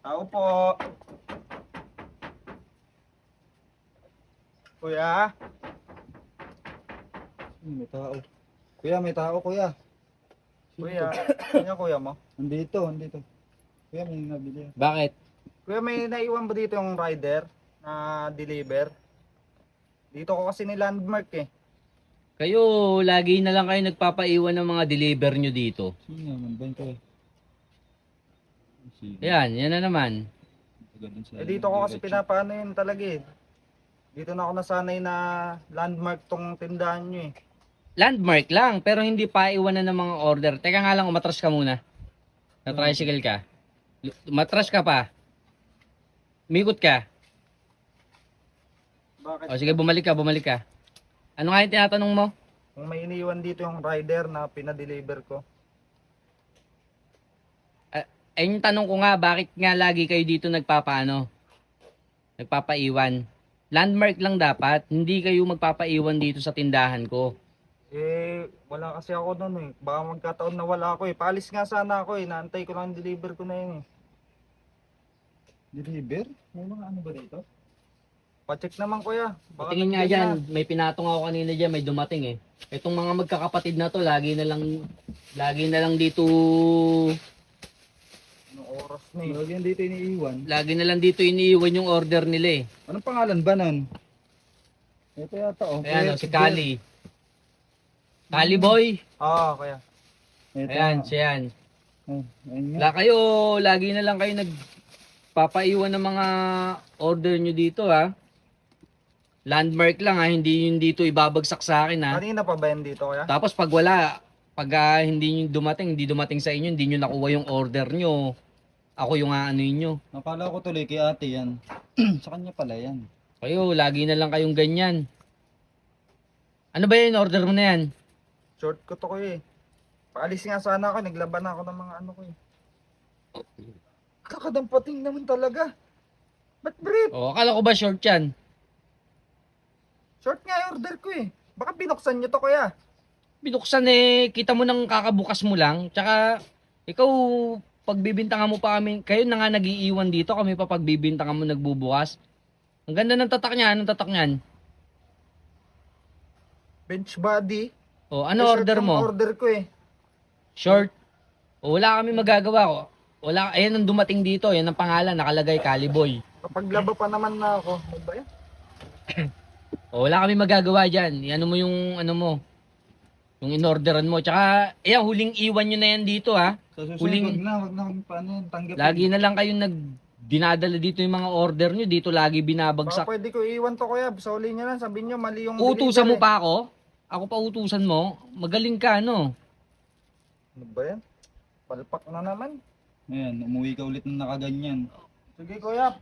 Tao po. Kuya? May tao. Kuya, may tao, kuya. Kuya? Kanya kuya mo? Andito. Kuya, may nabili. Bakit? Kuya, may naiwan ba dito yung rider na deliver? Dito ko kasi ni landmark eh. Kayo, lagi na lang kayo nagpapaiwan ng mga deliver nyo dito. Sino naman ba ito eh? Yan na naman. Eh dito ko kasi pinapaano yun talaga eh. Dito na ako nasanay na landmark tong tindahan nyo eh. Landmark lang, pero hindi pa iwanan ng mga order. Teka nga lang, umatras ka muna. Na-tricycle ka. Matras ka pa. Umikot ka. Bakit? O sige, bumalik ka. Ano nga yung tinatanong mo? Kung may iniwan dito yung rider na pinadeliver ko. Ay, yung tanong ko nga, bakit nga lagi kayo dito nagpapaiwan? Landmark lang dapat, hindi kayo magpapaiwan dito sa tindahan ko. Eh, wala kasi ako nun eh. Baka magkataon na wala ako eh. Paalis nga sana ako eh. Naantay ko lang yung deliver ko na yun eh. Deliver? May mga ano ba dito? Pacheck naman kuya. Baka Patingin nga nandiyan dyan, may pinatong ako kanina dyan, may dumating eh. Itong mga magkakapatid na to, lagi na lang dito, Anong oras na eh. Lagi yan dito iniiwan. lagi na lang dito iniiwan yung order nila eh. Anong pangalan ba nun? Ito yata oh. Ayan o, si Kali. Kali boy. Oo, kuya. Ito. Ayan, siya yan. Oh, ayun nga. Wala kayo, lagi na lang kayo nagpapaiwan ng mga order nyo dito ha. Landmark lang ha, hindi yun dito ibabagsak sa akin ha. Kanina pa ba yan dito kuya? Tapos pag hindi nyo hindi dumating sa inyo, hindi nyo nakuha yung order nyo. Ako yung ano nyo. Nakala ko tuloy kay ate yan. Sa kanya pala yan. Kayo, lagi na lang kayong ganyan. Ano ba yung order mo na yan? Short ko to kuya eh. Paalis nga sana ako. Naglaban na ako ng mga ano ko eh. Kakadampating naman talaga. Ba't brief? O, akala ko ba short yan? Short nga yung order ko eh. Baka binuksan nyo to kuya. Binuksan eh, kita mo nang kakabukas mo lang. Tsaka, ikaw, pagbibintangan mo pa kami, kayo na nga nag-iiwan dito, kami pa pagbibintangan mo nagbubukas. Ang ganda ng tatak niya, anong tatak niyan? Bench body. O, ano Eh, short order yung mo? order ko eh. Short. O, wala kami magagawa ko. Wala, ayan ang dumating dito, yan ang pangalan, nakalagay, Caliboy. Kapag laba pa naman na ako. Ano ba yan? O, wala kami magagawa dyan. Ano mo yung, ano mo, yung in-orderan mo. Tsaka, ayan, huling iwan nyo na yan dito ha. Sa susunod, Huling- wag na kami paano yan, tanggapin. Lagi na lang kayong dinadala dito yung mga order nyo. Dito lagi Baka binabagsak. pwede ko iwan to kuya. Sauli nyo lang. Sabihin nyo mali yung Utusan mo delivery. pa ako? Ako pa utusan mo? Magaling ka, no? Ano ba yan? Palpak na naman. Ayan, umuwi ka ulit ng nakaganyan. Sige kuya.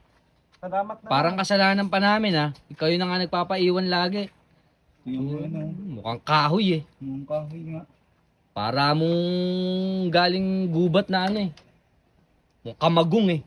Salamat na. Parang kasalanan pa namin, ha? Ikaw yun na nga nagpapaiwan lagi. Tingnan mo yun oh. Mukhang kahoy, eh. Yung kahoy nga. Para mong galing gubat na ano, eh. Mukhang kamagong, eh.